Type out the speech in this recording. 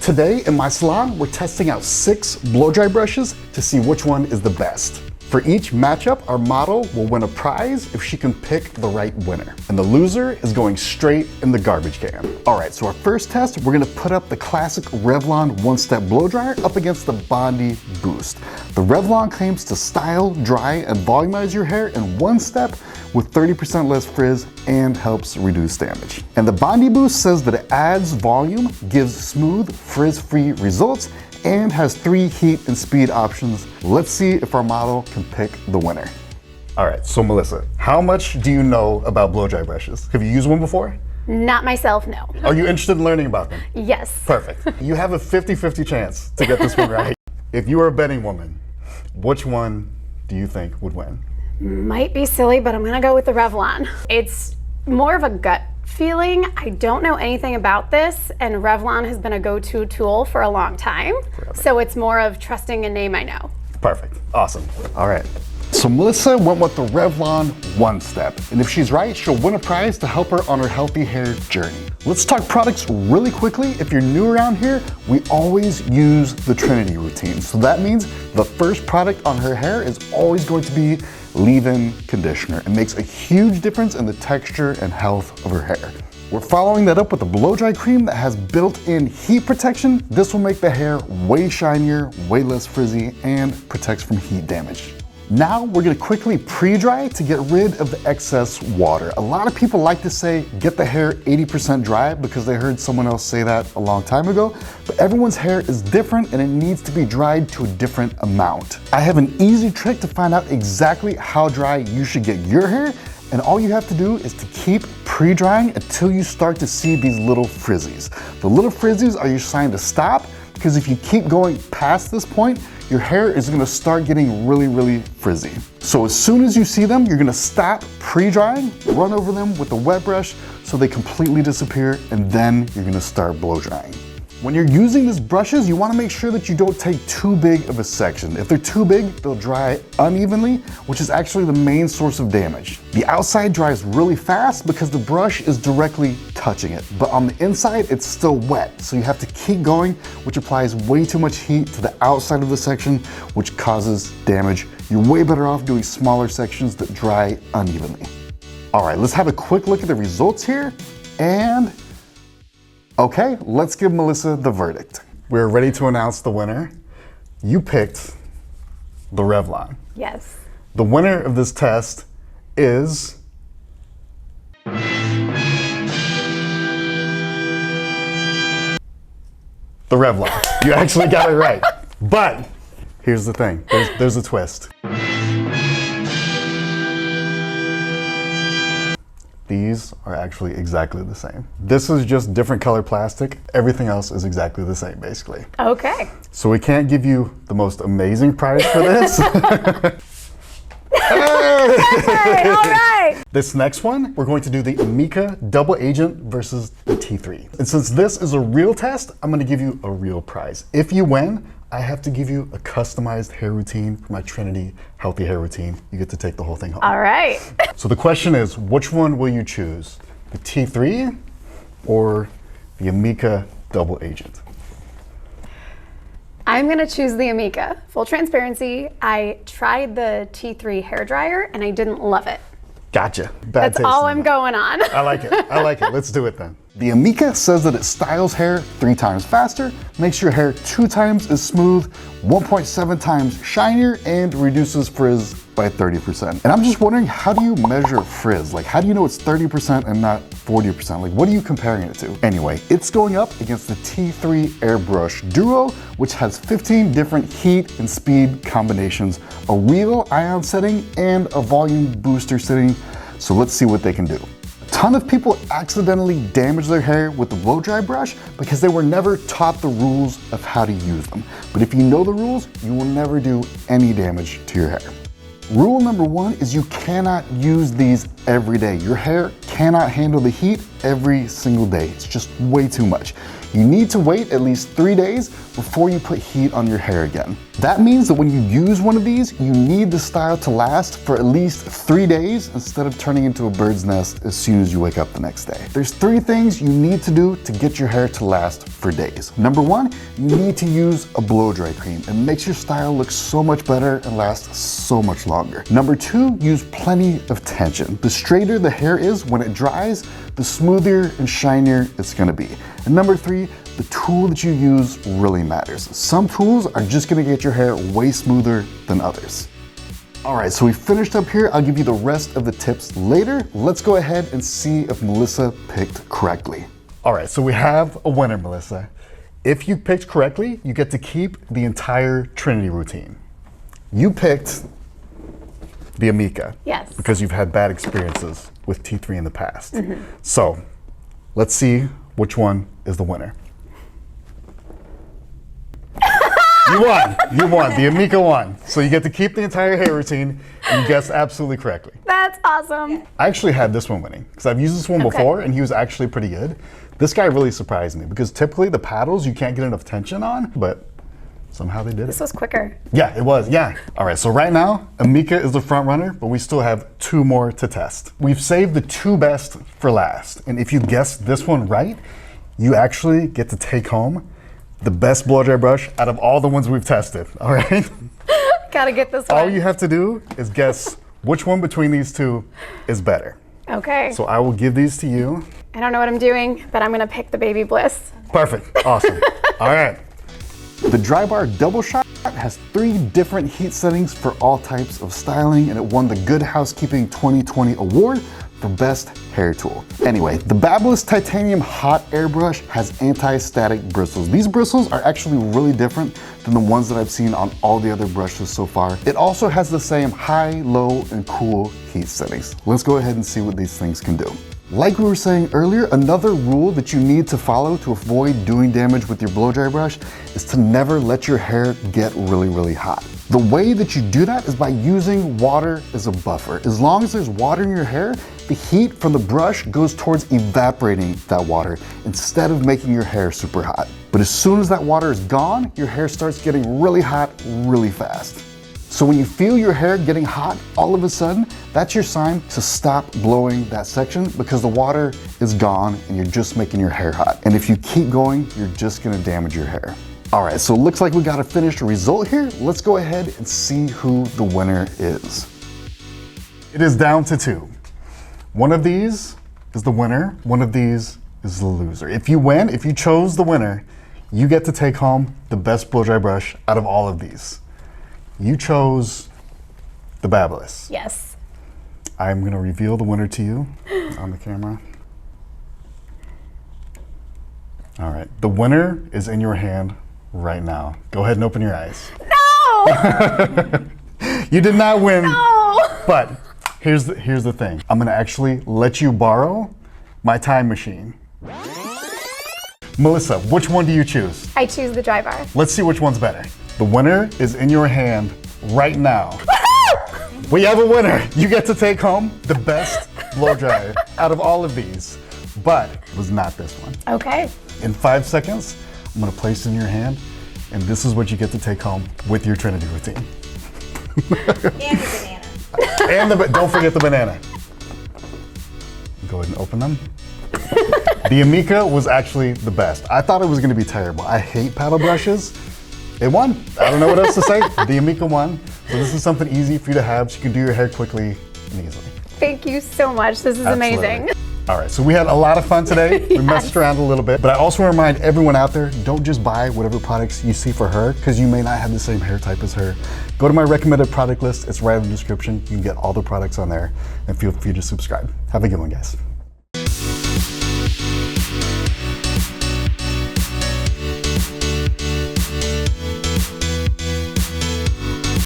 Today in my salon, we're testing out 6 blow dry brushes to see which one is the best. For each matchup, our model will win a prize if she can pick the right winner. And the loser is going straight in the garbage can. All right, so our first test, we're gonna put up the classic Revlon one-step blow dryer up against the Bondi Boost. The Revlon claims to style, dry, and volumize your hair in one step with 30% less frizz and helps reduce damage. And the Bondi Boost says that it adds volume, gives smooth, frizz-free results, and has 3 heat and speed options. Let's see if our model can pick the winner. All right, so Melissa, how much do you know about blow dry brushes? Have you used one before? Not myself, no. Are you interested in learning about them? Yes. Perfect. You have a 50-50 chance to get this one right. If you were a betting woman, which one do you think would win? Might be silly, but I'm gonna go with the Revlon. It's more of a gut feeling. I don't know anything about this, and Revlon has been a go-to tool for a long time. Forever. So it's more of trusting a name I know. Perfect. Awesome. All right. So Melissa went with the Revlon one step, and if she's right, she'll win a prize to help her on her healthy hair journey. Let's talk products really quickly. If you're new around here, we always use the Trinity routine. So that means the first product on her hair is always going to be leave-in conditioner. It makes a huge difference in the texture and health of her hair. We're following that up with a blow dry cream that has built-in heat protection. This will make the hair way shinier, way less frizzy, and protects from heat damage. Now we're gonna quickly pre-dry to get rid of the excess water. A lot of people like to say, get the hair 80% dry because they heard someone else say that a long time ago, but everyone's hair is different and it needs to be dried to a different amount. I have an easy trick to find out exactly how dry you should get your hair, and all you have to do is to keep pre-drying until you start to see these little frizzies. The little frizzies are your sign to stop, because if you keep going past this point, your hair is gonna start getting really, really frizzy. So as soon as you see them, you're gonna stop pre-drying, run over them with a wet brush so they completely disappear, and then you're gonna start blow drying. When you're using these brushes, you wanna make sure that you don't take too big of a section. If they're too big, they'll dry unevenly, which is actually the main source of damage. The outside dries really fast because the brush is directly touching it, but on the inside, it's still wet. So you have to keep going, which applies way too much heat to the outside of the section, which causes damage. You're way better off doing smaller sections that dry unevenly. All right, let's have a quick look at the results here, and okay, let's give Melissa the verdict. We're ready to announce the winner. You picked the Revlon. Yes. The winner of this test is the Revlon. You actually got it right. But here's the thing, there's a twist. These are actually exactly the same. This is just different color plastic. Everything else is exactly the same, basically. Okay. So we can't give you the most amazing prize for this. Hey, all right. This next one, we're going to do the Amika Double Agent versus the T3. And since this is a real test, I'm gonna give you a real prize. If you win, I have to give you a customized hair routine for my Trinity Healthy Hair Routine. You get to take the whole thing home. All right. So the question is, which one will you choose? The T3 or the Amika Double Agent? I'm gonna choose the Amika. Full transparency, I tried the T3 hairdryer and I didn't love it. Gotcha. That's all I'm going on. I like it. I like it. Let's do it then. The Amika says that it styles hair 3 times faster, makes your hair 2 times as smooth, 1.7 times shinier, and reduces frizz by 30%. And I'm just wondering, how do you measure frizz? Like, how do you know it's 30% and not 40%? Like, what are you comparing it to? Anyway, it's going up against the T3 Airbrush Duo, which has 15 different heat and speed combinations, a real ion setting, and a volume booster setting. So let's see what they can do. A ton of people accidentally damage their hair with the blow dry brush because they were never taught the rules of how to use them. But if you know the rules, you will never do any damage to your hair. Rule number 1 is you cannot use these every day. Your hair cannot handle the heat every single day. It's just way too much. You need to wait at least 3 days before you put heat on your hair again. That means that when you use one of these, you need the style to last for at least 3 days instead of turning into a bird's nest as soon as you wake up the next day. There's 3 things you need to do to get your hair to last for days. Number 1, you need to use a blow dry cream. It makes your style look so much better and last so much longer. Number 2, use plenty of tension. The straighter the hair is when it dries, the smoother and shinier it's gonna be. And number 3, the tool that you use really matters. Some tools are just gonna get your hair way smoother than others. All right, so we finished up here. I'll give you the rest of the tips later. Let's go ahead and see if Melissa picked correctly. All right, so we have a winner, Melissa. If you picked correctly, you get to keep the entire Trinity routine. You picked the Amika. Yes. Because you've had bad experiences with T3 in the past. So let's see which one is the winner. You won. You won. The Amika won. So you get to keep the entire hair routine, and you guessed absolutely correctly. That's awesome. I actually had this one winning because I've used this one before, and he was actually pretty good. This guy really surprised me because typically the paddles you can't get enough tension on, but somehow they did This it. was quicker. Yeah, it was. Yeah. All right. So right now, Amika is the front runner, but we still have 2 more to test. We've saved the 2 best for last, and if you guess this one right, you actually get to take home the best blow dry brush out of all the ones we've tested, all right? Gotta get this one. All you have to do is guess which one between these 2 is better. Okay. So I will give these to you. I don't know what I'm doing, but I'm gonna pick the Baby Bliss. Perfect, awesome. All right. The Dry Bar Double Shot has 3 different heat settings for all types of styling, and it won the Good Housekeeping 2020 award for best hair tool. Anyway, the Babyliss Titanium Hot Air Brush has anti-static bristles. These bristles are actually really different than the ones that I've seen on all the other brushes so far. It also has the same high, low, and cool heat settings. Let's go ahead and see what these things can do. Like we were saying earlier, another rule that you need to follow to avoid doing damage with your blow dry brush is to never let your hair get really, really hot. The way that you do that is by using water as a buffer. As long as there's water in your hair, the heat from the brush goes towards evaporating that water instead of making your hair super hot. But as soon as that water is gone, your hair starts getting really hot really fast. So when you feel your hair getting hot, all of a sudden, that's your sign to stop blowing that section because the water is gone and you're just making your hair hot. And if you keep going, you're just gonna damage your hair. All right, so it looks like we got a finished result here. Let's go ahead and see who the winner is. It is down to 2. One of these is the winner, one of these is the loser. If you win, if you chose the winner, you get to take home the best blow dry brush out of all of these. You chose the Babyliss. Yes. I'm gonna reveal the winner to you on the camera. All right, the winner is in your hand right now. Go ahead and open your eyes. No! You did not win, No! but here's the thing. I'm gonna actually let you borrow my time machine. Melissa, which one do you choose? I choose the Dry Bar. Let's see which one's better. The winner is in your hand right now. We have a winner. You get to take home the best blow dryer out of all of these, but it was not this one. Okay. In 5 seconds, I'm gonna place it in your hand, and this is what you get to take home with your Trinity routine. And the banana. And don't forget the banana. Go ahead and open them. The Amika was actually the best. I thought it was gonna be terrible. I hate paddle brushes. It won. I don't know what else to say. The Amika won. So this is something easy for you to have so you can do your hair quickly and easily. Thank you so much. This is amazing. All right, so we had a lot of fun today. We messed around a little bit, but I also want to remind everyone out there, don't just buy whatever products you see for her because you may not have the same hair type as her. Go to my recommended product list. It's right in the description. You can get all the products on there and feel free to subscribe. Have a good one, guys.